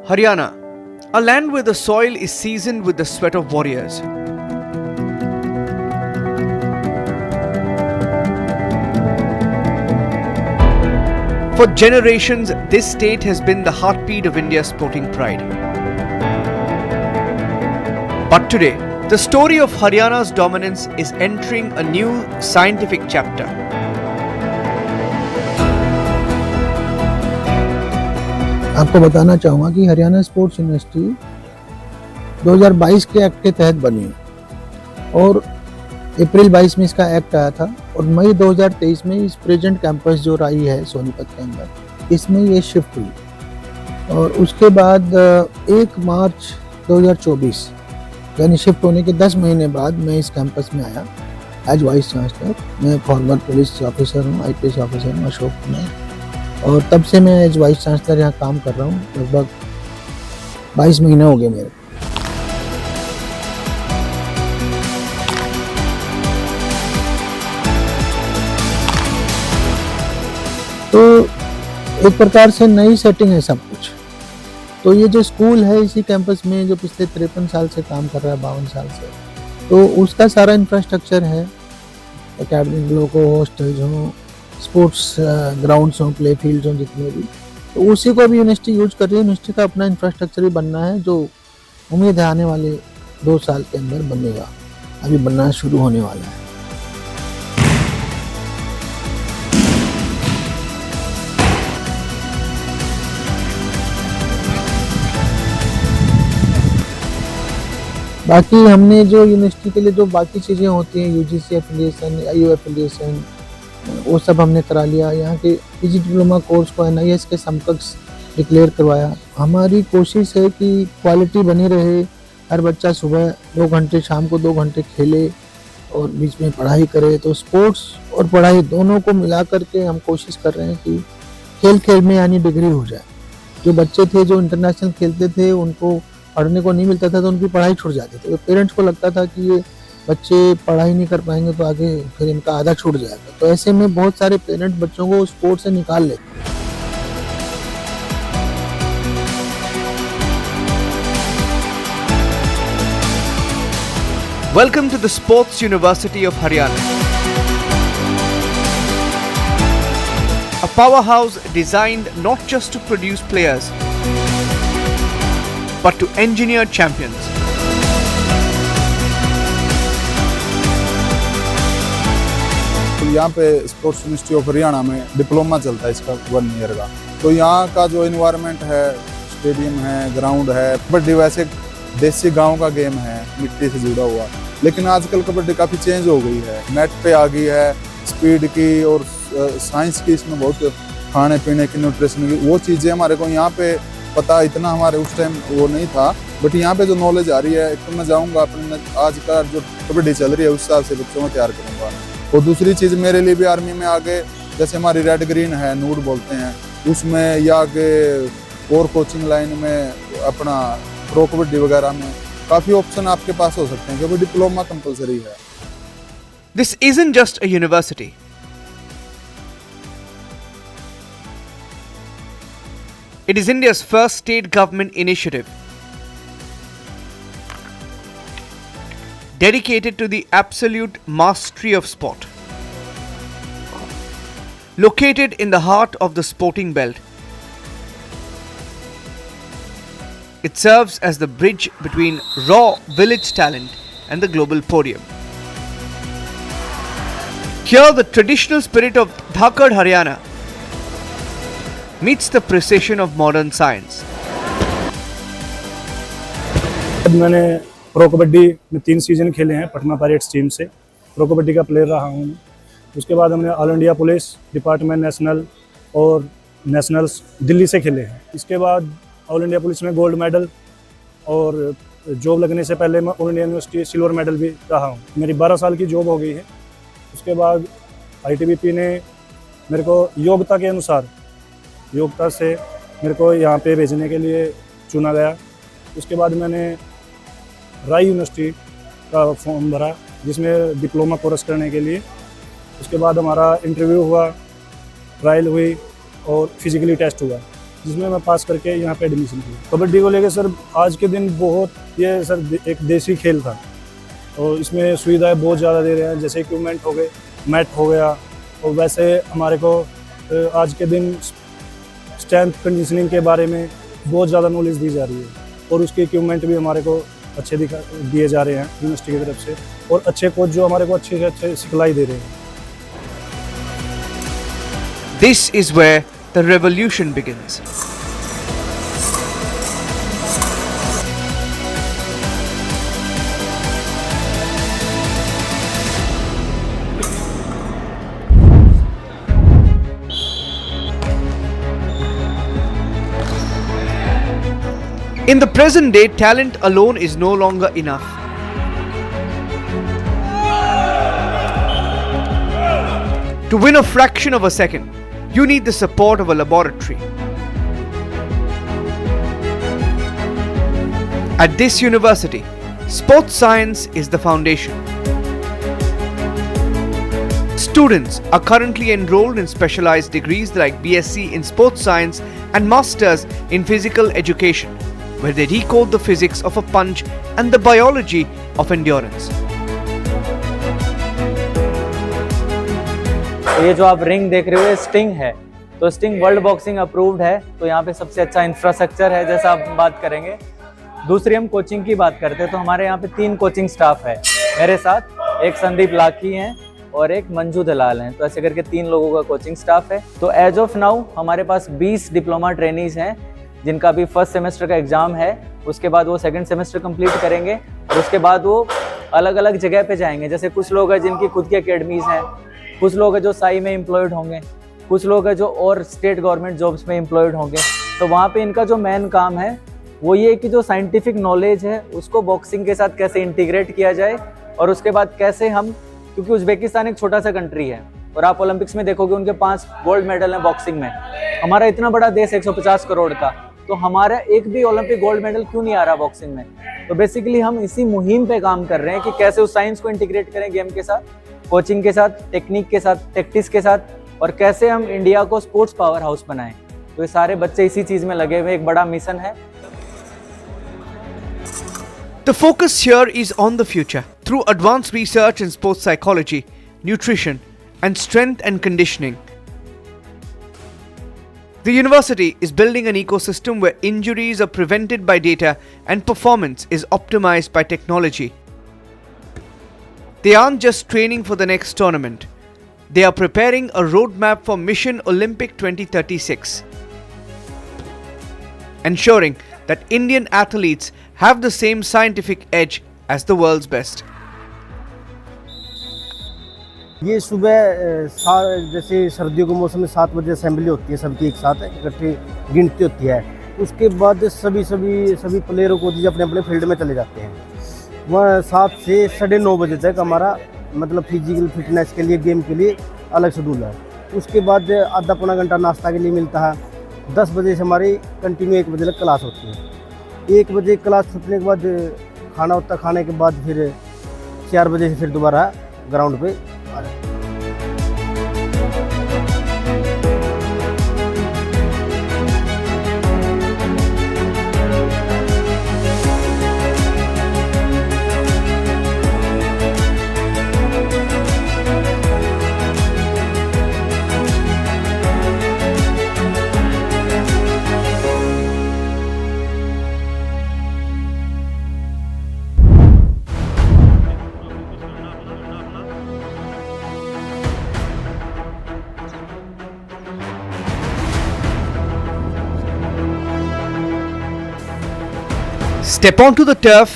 Haryana, a land where the soil is seasoned with the sweat of warriors. For generations, this state has been the heartbeat of India's sporting pride. But today, the story of Haryana's dominance is entering a new scientific chapter. आपको बताना चाहूँगा कि Haryana sports university 2022 के act के तहत बनी और अप्रैल 22 में इसका एक्ट आया था और मई 2023 में इस प्रेजेंट कैंपस जो रही है सोनीपत के अंदर इसमें ये शिफ्ट हुई और उसके बाद 1 मार्च 2024 यानी शिफ्ट होने के 10 महीने बाद मैं इस कैंपस में आया एज वाइस चांसलर। मैं फॉर्मर पुलिस ऑफिसर हूँ, IPS ऑफिसर हूँ अशोक कुमार, और तब से मैं एज वाइस चांसलर यहाँ काम कर रहा हूँ। लगभग 22 महीने हो गए मेरे। तो एक प्रकार से नई सेटिंग है सब कुछ। तो ये जो स्कूल है इसी कैंपस में जो पिछले 53 साल से काम कर रहा है, 52 साल से, तो उसका सारा इंफ्रास्ट्रक्चर है। एकेडमिक लोगों को हॉस्टल्स हों, स्पोर्ट्स ग्राउंड्स हों, प्ले फील्ड्स हों, जितने भी, तो उसी को अभी यूनिवर्सिटी यूज कर रही है। यूनिवर्सिटी का अपना इंफ्रास्ट्रक्चर भी बनना है जो उम्मीद है आने वाले 2 साल के अंदर बनेगा, अभी बनना शुरू होने वाला है। बाकी हमने जो यूनिवर्सिटी के लिए जो बाकी चीज़ें होती हैं, UGC एफिलिएशन, IU एफिलिएशन, वो सब हमने करा लिया। यहाँ के PG डिप्लोमा कोर्स को NIS के समकक्ष डिक्लेयर करवाया। हमारी कोशिश है कि क्वालिटी बनी रहे, हर बच्चा सुबह 2 घंटे, शाम को 2 घंटे खेले और बीच में पढ़ाई करे। तो स्पोर्ट्स और पढ़ाई दोनों को मिला करके हम कोशिश कर रहे हैं कि खेल खेल में यानी डिग्री हो जाए। जो बच्चे थे जो इंटरनेशनल खेलते थे उनको पढ़ने को नहीं मिलता था तो उनकी पढ़ाई छूट जाती थी। तो पेरेंट्स को लगता था कि ये बच्चे पढ़ाई नहीं कर पाएंगे तो आगे फिर इनका आधा छूट जाएगा। तो ऐसे में बहुत सारे पेरेंट्स बच्चों को स्पोर्ट्स से निकाल लेते हैं। Welcome to the Sports University of Haryana. A powerhouse designed not just to produce players, but to engineer champions. यहाँ पे स्पोर्ट्स यूनिवर्सिटी ऑफ हरियाणा में डिप्लोमा चलता है इसका 1 ईयर का। तो यहाँ का जो एनवायरनमेंट है, स्टेडियम है, ग्राउंड है, कबड्डी वैसे देसी गांव का गेम है, मिट्टी से जुड़ा हुआ, लेकिन आजकल कबड्डी काफ़ी चेंज हो गई है, नेट पे आ गई है, स्पीड की और साइंस की इसमें बहुत, खाने पीने की, न्यूट्रिशन की, वो चीज़ें हमारे को यहाँ पे पता इतना हमारे उस टाइम वो नहीं था। बट यहाँ पे जो नॉलेज आ रही है, एक तो मैं जाऊँगा अपने आज का जो कबड्डी चल रही है उस हिसाब से बच्चों को तैयार करूँगा। और दूसरी चीज़ मेरे लिए भी आर्मी में आगे जैसे हमारी रेड ग्रीन है, नूड बोलते हैं, उसमें या आगे और कोचिंग लाइन में अपना प्रो कबड्डी वगैरह में काफ़ी ऑप्शन आपके पास हो सकते हैं क्योंकि डिप्लोमा कंपलसरी है। This isn't just a university. It is India's first state government initiative dedicated to the absolute mastery of sport. Located in the heart of the sporting belt, it serves as the bridge between raw village talent and the global podium. Here, the traditional spirit of Dhakad Haryana meets the precision of modern science. मैंने pro kabaddi में 3 season खेले हैं Patna pirates team से, pro kabaddi का player रहा हूँ। उसके बाद हमने all India police department, national और नेशनल्स दिल्ली से खेले हैं। इसके बाद ऑल इंडिया पुलिस में गोल्ड मेडल और जॉब लगने से पहले मैं all India university silver medal भी रहा हूँ। मेरी 12 साल की जॉब हो गई है। उसके बाद ITBP ने मेरे को योग्यता के अनुसार, योग्यता से मेरे को यहाँ पे भेजने के लिए चुना गया। उसके बाद मैंने राय यूनिवर्सिटी का फॉर्म भरा जिसमें डिप्लोमा कोर्स करने के लिए। उसके बाद हमारा इंटरव्यू हुआ, ट्रायल हुई और फिजिकली टेस्ट हुआ। जिसमें मैं पास करके यहाँ पे एडमिशन किया। कबड्डी को लेकर सर आज के दिन बहुत ये सर एक देसी खेल था और इसमें सुविधाएं बहुत ज़्यादा दे रहे हैं, जैसे इक्विपमेंट हो गए, मैट हो गया, और वैसे हमारे को आज के दिन स्ट्रेंथ कंडीशनिंग के बारे में बहुत ज़्यादा नॉलेज दी जा रही है और उसके इक्विपमेंट भी हमारे को अच्छे दिए जा रहे हैं यूनिवर्सिटी की तरफ से, और अच्छे कोच जो हमारे को अच्छे से अच्छे सिखलाई दे रहे हैं। This is where the revolution begins. In the present day, talent alone is no longer enough. To win a fraction of a second, you need the support of a laboratory. At this university, sports science is the foundation. Students are currently enrolled in specialized degrees like BSc in sports science and Masters in physical education, where they decode the physics of a punch and the biology of endurance. ये जो आप ring देख रहे हो ये sting है, तो sting world boxing approved है, तो यहाँ पे सबसे अच्छा इंफ्रास्ट्रक्चर है जैसा आप बात करेंगे। दूसरी हम कोचिंग की बात करते हैं तो हमारे यहाँ पे 3 कोचिंग स्टाफ है मेरे साथ, एक संदीप लाखी हैं और एक मंजू दलाल हैं, तो ऐसे करके 3 लोगों का कोचिंग स्टाफ है। तो एज ऑफ नाउ हमारे पास 20 डिप्लोमा ट्रेनीज हैं जिनका भी फर्स्ट सेमेस्टर का एग्जाम है, उसके बाद वो सेकंड सेमेस्टर कंप्लीट करेंगे और उसके बाद वो अलग अलग जगह पे जाएंगे। जैसे कुछ लोग हैं जिनकी खुद की अकेडमीज हैं, कुछ लोग हैं जो साई में एम्प्लॉयड होंगे, कुछ लोग हैं जो और स्टेट गवर्नमेंट जॉब्स में एम्प्लॉयड होंगे। तो वहाँ पे इनका जो मेन काम है वो ये कि जो साइंटिफिक नॉलेज है उसको बॉक्सिंग के साथ कैसे इंटीग्रेट किया जाए और उसके बाद कैसे हम, क्योंकि उज़्बेकिस्तान एक छोटा सा कंट्री है और आप ओलंपिक्स में देखोगे उनके 5 गोल्ड मेडल हैं बॉक्सिंग में, हमारा इतना बड़ा देश 150 करोड़ का, तो हमारा एक भी ओलंपिक गोल्ड मेडल क्यों नहीं आ रहा बॉक्सिंग में। तो बेसिकली हम इसी मुहिम पे काम कर रहे हैं कि कैसे उस साइंस को इंटीग्रेट करें गेम के साथ, कोचिंग के साथ, टेक्निक के साथ, टैक्टिक्स के साथ, और कैसे हम इंडिया को स्पोर्ट्स पावर हाउस बनाएं। तो ये सारे बच्चे इसी चीज में लगे हुए, एक बड़ा मिशन है। The focus here is on the future. Through advanced research in sports psychology, nutrition, and strength and conditioning, the university is building an ecosystem where injuries are prevented by data and performance is optimized by technology. They aren't just training for the next tournament. They are preparing a roadmap for Mission Olympic 2036, ensuring that Indian athletes have the same scientific edge as the world's best. ये सुबह जैसे सर्दियों के मौसम में 7 बजे assembly होती है, सबकी एक साथ इकट्ठी गिनती होती है। उसके बाद सभी प्लेयरों को अपने अपने फील्ड में चले जाते हैं। वह 7 से 9:30 बजे तक हमारा मतलब फिजिकल फिटनेस के लिए, गेम के लिए अलग शेड्यूल है। उसके बाद आधा पौना घंटा नाश्ता के लिए मिलता है। 10 बजे से हमारी कंटिन्यू 1 बजे तक क्लास होती है। 1 बजे क्लास छूटने के बाद खाना होता है, खाने के बाद फिर 4 बजे से फिर दोबारा ग्राउंड पे आ जाते हैं। Step onto the turf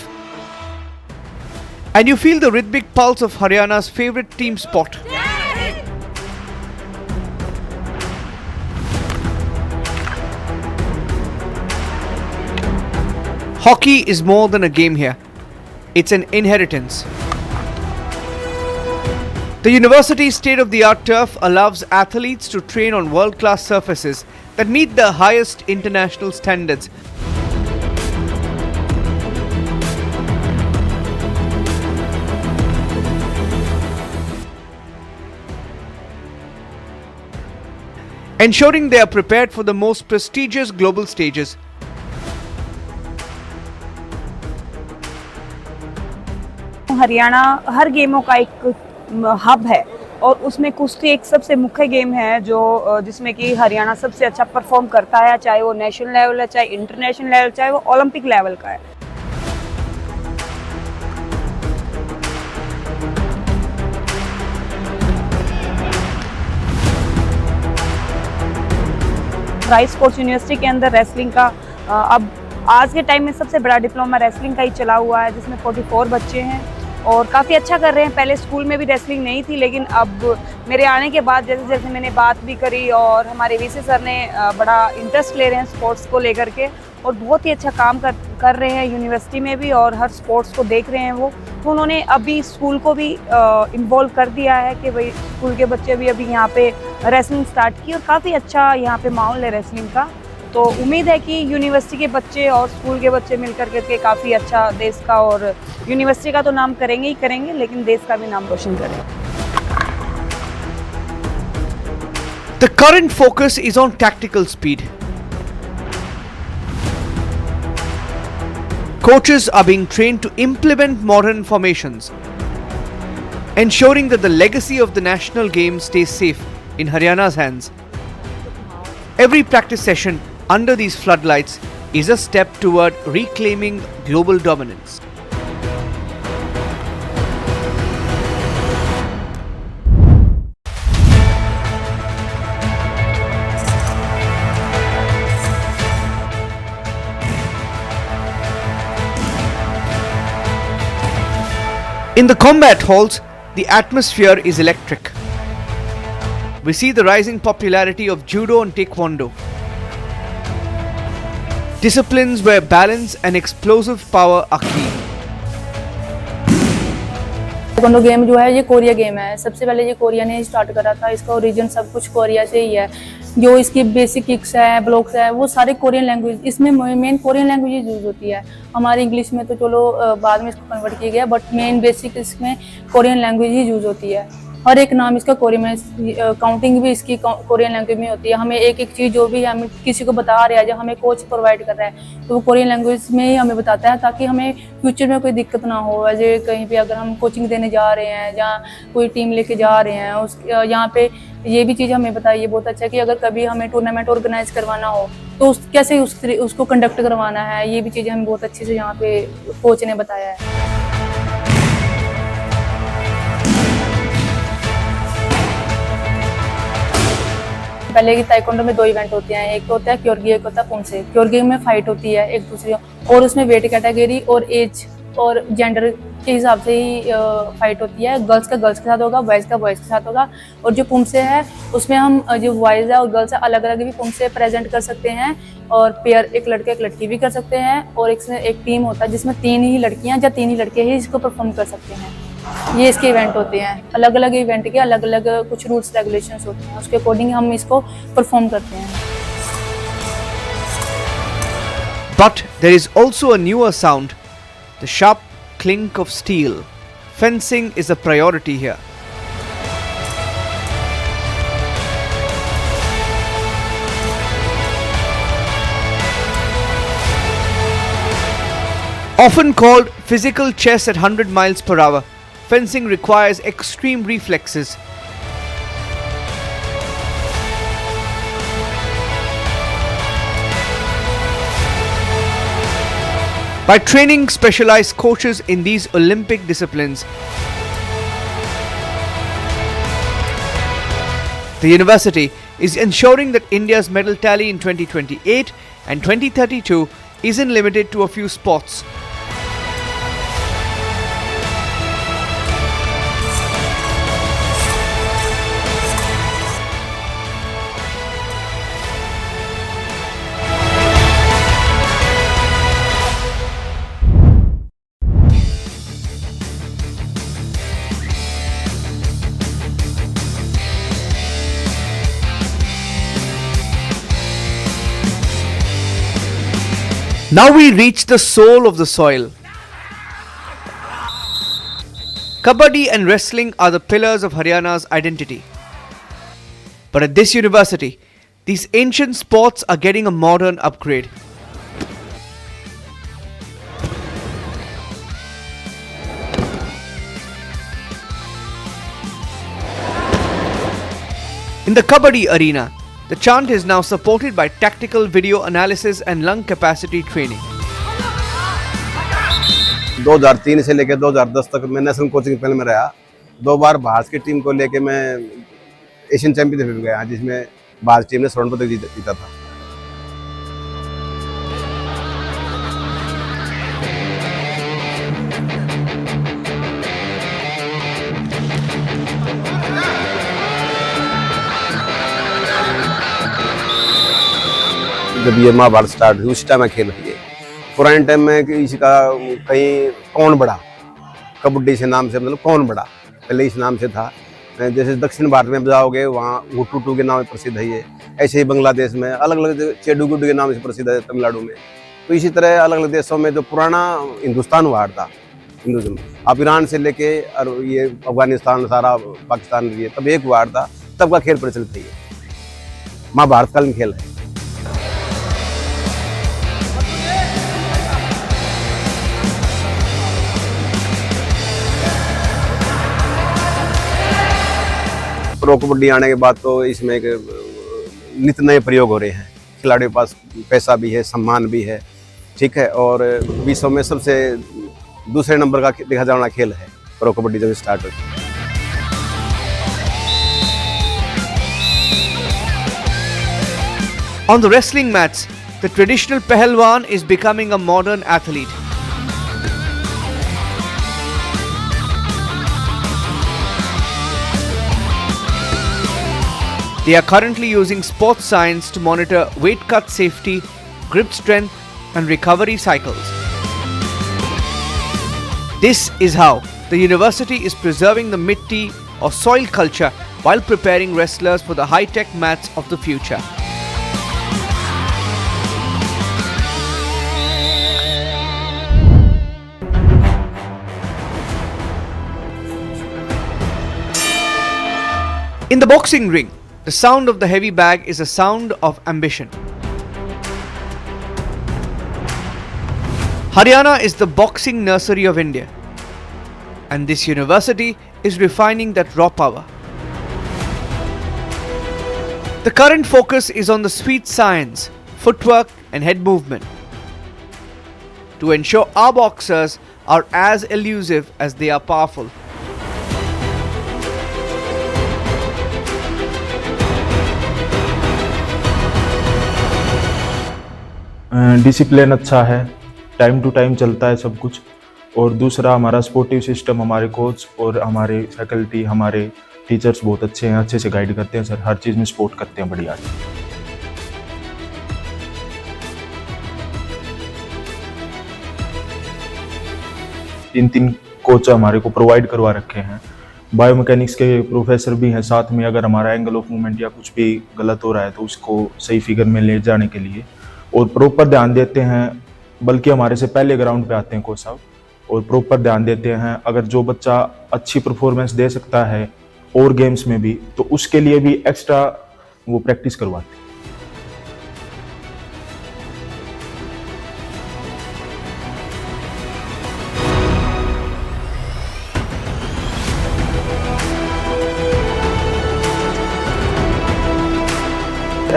and you feel the rhythmic pulse of Haryana's favorite team sport. Hockey is more than a game here. It's an inheritance. The university's state-of-the-art turf allows athletes to train on world-class surfaces that meet the highest international standards. ensuring they are prepared for the most prestigious global stages. Haryana हर गेमों का एक hub है और उसमें कुश्ती एक सबसे मुख्य गेम है जो जिसमें कि हरियाणा सबसे अच्छा परफॉर्म करता है, चाहे वो नेशनल लेवल है, चाहे इंटरनेशनल लेवल, चाहे वो ओलंपिक लेवल का है। राइस स्पोर्ट्स यूनिवर्सिटी के अंदर रेसलिंग का अब आज के टाइम में सबसे बड़ा डिप्लोमा रेसलिंग का ही चला हुआ है, जिसमें 44 बच्चे हैं और काफ़ी अच्छा कर रहे हैं। पहले स्कूल में भी रेसलिंग नहीं थी, लेकिन अब मेरे आने के बाद जैसे जैसे मैंने बात भी करी और हमारे वीसी सर ने बड़ा इंटरेस्ट ले रहे हैं स्पोर्ट्स को लेकर के और बहुत ही अच्छा काम कर रहे हैं यूनिवर्सिटी में भी और हर स्पोर्ट्स को देख रहे हैं वो। तो उन्होंने अभी स्कूल को भी इन्वॉल्व कर दिया है कि भाई स्कूल के बच्चे भी अभी यहाँ पे रेसलिंग स्टार्ट की और काफ़ी अच्छा यहाँ पे माहौल है रेसलिंग का। तो उम्मीद है कि यूनिवर्सिटी के बच्चे और स्कूल के बच्चे मिलकर के काफ़ी अच्छा देश का और यूनिवर्सिटी का तो नाम करेंगे ही करेंगे, लेकिन देश का भी नाम रोशन करेंगे। The current focus is on tactical speed. Coaches are being trained to implement modern formations, ensuring that the legacy of the national game stays safe in Haryana's hands. Every practice session under these floodlights is a step toward reclaiming global dominance. In the combat halls, the atmosphere is electric. We see the rising popularity of judo and taekwondo, disciplines where balance and explosive power are key. taekwondo game जो है ये Korea game है। सबसे पहले ये Korea ने start करा था, इसका ओरिजिन सब कुछ कोरिया से ही है। जो इसकी बेसिक किक्स है, ब्लॉक्स है, वो सारे कोरियन लैंग्वेज, इसमें मेन कोरियन लैंग्वेज यूज होती है। हमारी इंग्लिश में तो चलो बाद में इसको कन्वर्ट किया गया, बट मेन बेसिक इसमें कोरियन लैंग्वेज ही यूज होती है। हर एक नाम इसका कोरियन में, काउंटिंग भी इसकी कोरियन लैंग्वेज में होती है। हमें एक एक चीज़ जो भी हम किसी को बता रहे हैं, जो हमें कोच प्रोवाइड कर रहा है, तो वो कोरियन लैंग्वेज में ही हमें बताता है, ताकि हमें फ्यूचर में कोई दिक्कत ना हो। ऐसे कहीं पे अगर हम कोचिंग देने जा रहे हैं या कोई टीम लेके जा रहे हैं, उस यहाँ पे ये भी चीज़ हमें बताइए बहुत अच्छा है कि अगर कभी हमें टूर्नामेंट ऑर्गेनाइज करवाना हो तो कैसे उसको कंडक्ट करवाना है, ये भी चीज़ें हमें बहुत अच्छे से यहाँ पे कोच ने बताया है। पहले की ताइक्वांडो में 2 इवेंट होते हैं, एक तो होता है क्योरगी, एक होता है पुमसे। क्योरगी में फाइट होती है एक दूसरे और उसमें वेट कैटेगरी और एज और जेंडर के हिसाब से ही फाइट होती है। गर्ल्स का गर्ल्स के साथ होगा, बॉयज़ का बॉयज़ के साथ होगा। और जो पुमसे है उसमें हम जो बॉयज़ है और गर्ल्स है अलग अलग भी पुमसे प्रेजेंट कर सकते हैं और पेयर एक लड़के एक लड़की भी कर सकते हैं। और एक टीम होता है जिसमें 3 ही लड़कियाँ या 3 ही लड़के ही इसको परफॉर्म कर सकते हैं। ये इसके इवेंट होते हैं, अलग अलग इवेंट के अलग अलग कुछ रूल्स रेगुलेशंस होते हैं, उसके अकॉर्डिंग हम इसको परफॉर्म करते हैं। But there is also a newer sound, the sharp clink of steel. Fencing is a priority here. Often called physical chess at 100 miles per hour, fencing requires extreme reflexes. By training specialized coaches in these Olympic disciplines, the university is ensuring that India's medal tally in 2028 and 2032 isn't limited to a few sports. Now we reach the soul of the soil. Kabaddi and wrestling are the pillars of Haryana's identity. But at this university, These ancient sports are getting a modern upgrade. In the Kabaddi arena, the chant is now supported by tactical video analysis and lung capacity training. 2003 से लेकर 2010 तक मैं national coaching पहले में रहा। 2 बार भारत की team को लेके मैं एशियन चैंपियनशिप में गया, जिसमें भारत टीम ने स्वर्ण पदक जीता था। जब ये महाभारत स्टार्ट हुई उस टाइम में खेल हुई है। पुराने टाइम में इसका कहीं कौन बड़ा, कबड्डी से नाम से, मतलब कौन बड़ा पहले इस नाम से था। जैसे दक्षिण भारत में जाओगे वहाँ हुटूटू के नाम से प्रसिद्ध है ये। ऐसे ही बांग्लादेश में अलग अलग चेडू गुड्डू के नाम से प्रसिद्ध है, तमिलनाडु में। तो इसी तरह अलग अलग देशों में जो पुराना हिंदुस्तान हुआ था, हिंदुज़म, अब ईरान से लेके और ये अफगानिस्तान, सारा पाकिस्तान भी है, तब एक वार था, तब का खेल प्रचलित है। महाभारत कालीन खेल है। प्रो कबड्डी आने के बाद तो इसमें एक नित नए प्रयोग हो रहे हैं। खिलाड़ियों के पास पैसा भी है, सम्मान भी है, ठीक है, और विश्व में सबसे दूसरे नंबर का देखा जाना खेल है प्रो कबड्डी जब स्टार्ट हुई। On the wrestling mats, the traditional Pahalwan is becoming a modern athlete. They are currently using sports science to monitor weight cut safety, grip strength, and recovery cycles. This is how the university is preserving the mitti or soil culture while preparing wrestlers for the high-tech mats of the future. In the boxing ring, the sound of the heavy bag is a sound of ambition. Haryana is the boxing nursery of India, and this university is refining that raw power. The current focus is on the sweet science, footwork, and head movement to ensure our boxers are as elusive as they are powerful. Discipline अच्छा है, time to time चलता है सब कुछ। और दूसरा हमारा sportive system, हमारे कोच और हमारे फैकल्टी, हमारे टीचर्स बहुत अच्छे हैं, अच्छे से गाइड करते हैं सर, हर चीज़ में सपोर्ट करते हैं बढ़िया। 3 कोच हमारे को प्रोवाइड करवा रखे हैं। बायोमैकेनिक्स के प्रोफेसर भी हैं साथ में। अगर हमारा एंगल ऑफ मूवमेंट या कुछ भी गलत हो रहा है तो उसको सही फिगर में ले जाने के लिए और प्रॉपर ध्यान देते हैं। बल्कि हमारे से पहले ग्राउंड पे आते हैं कोच साहब और प्रॉपर ध्यान देते हैं। अगर जो बच्चा अच्छी परफॉर्मेंस दे सकता है और गेम्स में भी, तो उसके लिए भी एक्स्ट्रा वो प्रैक्टिस करवाते हैं।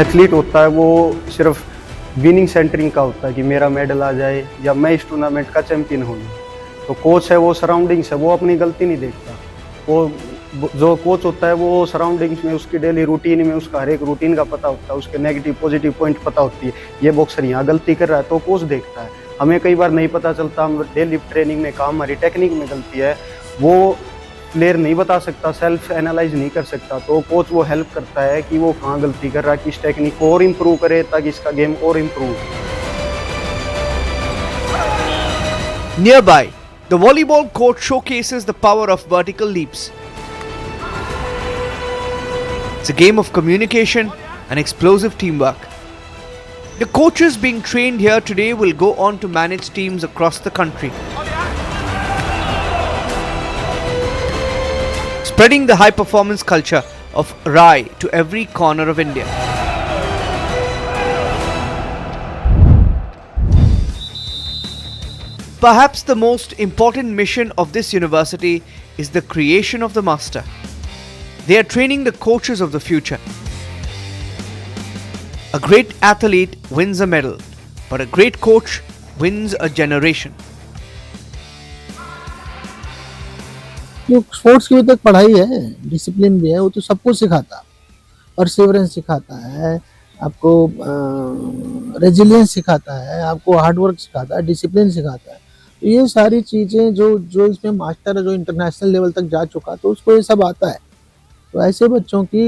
एथलीट होता है वो सिर्फ विनिंग सेंटरिंग का होता है कि मेरा मेडल आ जाए या मैं इस टूर्नामेंट का चैंपियन हूँ। तो कोच है वो सराउंडिंग्स है, वो अपनी गलती नहीं देखता। वो जो कोच होता है वो सराउंडिंग्स में, उसकी डेली रूटीन में उसका हर एक रूटीन का पता होता है, उसके नेगेटिव पॉजिटिव पॉइंट पता होती है। ये बॉक्सर यहाँ गलती कर रहा है तो कोच देखता है। हमें कई बार नहीं पता चलता, हम डेली ट्रेनिंग में काम, हमारी टेक्निक में गलती है, वो प्लेयर नहीं बता सकता, सेल्फ एनालाइज नहीं कर सकता। तो कोच वो हेल्प करता है कि वो कहाँ गलती कर रहा है, किस टेक्निक को और इम्प्रूव करे ताकि इसका गेम और इम्प्रूव हो। Nearby, the volleyball court showcases the power of vertical leaps. It's a game of communication and explosive teamwork. The coaches being trained here today will go on to manage teams across the country, spreading the high performance culture of RAI to every corner of India. Perhaps the most important mission of this university is the creation of the master. They are training the coaches of the future. A great athlete wins a medal, but a great coach wins a generation. जो sports की भी तक पढ़ाई है, discipline भी है, वो तो सबको सिखाता है। परसिवरेंस सिखाता है, आपको रेजिलियंस सिखाता है, आपको हार्ड वर्क सिखाता है, डिसिप्लिन सिखाता है। तो ये सारी चीज़ें जो इसमें मास्टर है, जो इंटरनेशनल लेवल तक जा चुका, तो उसको ये सब आता है। तो ऐसे बच्चों की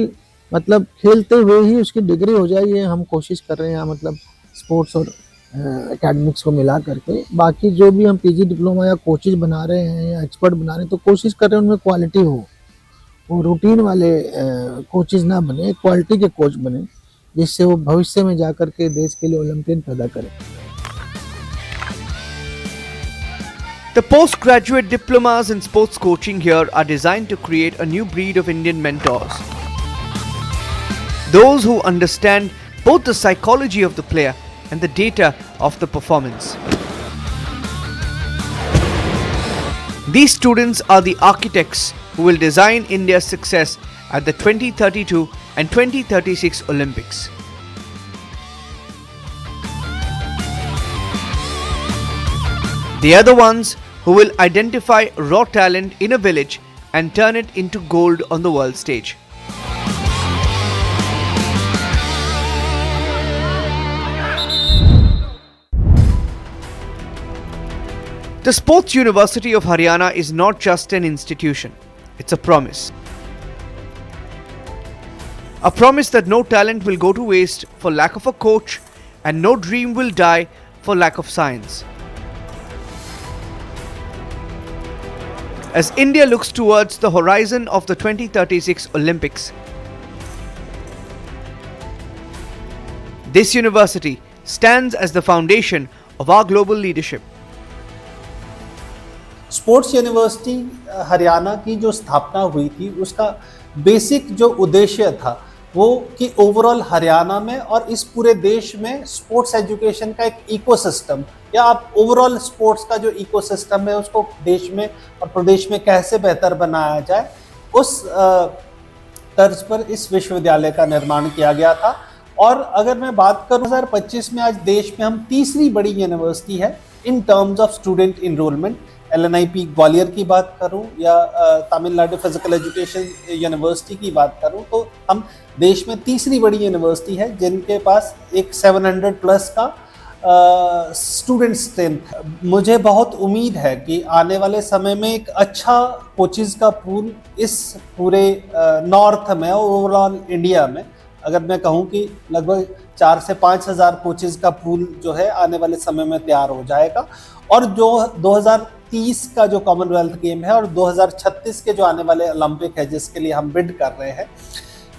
मतलब खेलते हुए ही उसकी डिग्री हो जाए, ये हम कोशिश कर रहे हैं, मतलब स्पोर्ट्स और एकेडमिक्स को मिला करके। बाकी जो भी हम पीजी डिप्लोमा या कोचेज बना रहे हैं या एक्सपर्ट बना रहे हैं, तो कोशिश कर रहे हैं उनमें क्वालिटी हो, वो रूटीन वाले कोचेज ना बने, क्वालिटी के कोच बने, जिससे वो भविष्य में जा कर के देश के लिए ओलंपियन पैदा करें। The postgraduate diplomas in sports coaching here are designed to create a new breed of Indian mentors. Those who understand both the psychology of the player and the data of the performance. These students are the architects who will design India's success at the 2032 and 2036 Olympics. They are the ones who will identify raw talent in a village and turn it into gold on the world stage. The Sports University of Haryana is not just an institution, it's a promise. A promise that no talent will go to waste for lack of a coach and no dream will die for lack of science. As India looks towards the horizon of the 2036 Olympics, this university stands as the foundation of our global leadership. Sports university Haryana की जो स्थापना हुई थी, उसका basic जो उद्देश्य था वो कि ओवरऑल हरियाणा में और इस पूरे देश में स्पोर्ट्स एजुकेशन का एक इकोसिस्टम, या आप ओवरऑल स्पोर्ट्स का जो इकोसिस्टम है उसको देश में और प्रदेश में कैसे बेहतर बनाया जाए, उस तर्ज पर इस विश्वविद्यालय का निर्माण किया गया था। और अगर मैं बात करूं 2025 में आज देश में हम तीसरी बड़ी यूनिवर्सिटी है in terms of student enrolment. LNIP Gwalior की बात करूं या तमिलनाडु फिजिकल एजुकेशन यूनिवर्सिटी की बात करूं, तो हम देश में तीसरी बड़ी यूनिवर्सिटी है जिनके पास एक 700 प्लस का स्टूडेंट स्ट्रेंथ। मुझे बहुत उम्मीद है कि आने वाले समय में एक अच्छा कोचेज का पूल इस पूरे नॉर्थ में और ओवरऑल इंडिया में, अगर मैं कहूं कि लगभग 4 से 5 हज़ार कोचेज का पूल जो है आने वाले समय में तैयार हो जाएगा। और जो 2030 का जो कॉमनवेल्थ गेम है और 2036 के जो आने वाले ओलंपिक है जिसके लिए हम बिड कर रहे हैं,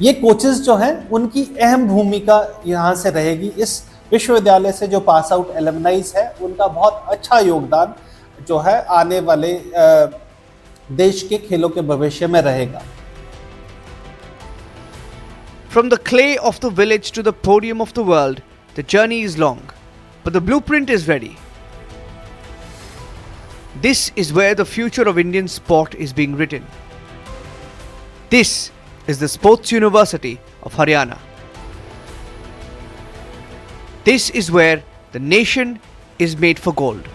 ये कोचेस जो हैं उनकी अहम भूमिका यहाँ से रहेगी। इस विश्वविद्यालय से जो पास आउट एलुमनाइज है उनका बहुत अच्छा योगदान जो है आने वाले देश के खेलों के भविष्य में रहेगा। From the clay of the village to the podium of the world, the journey is long, but the blueprint is ready. This is where the future of Indian sport is being written. This is the Sports University of Haryana. This is where the nation is made for gold.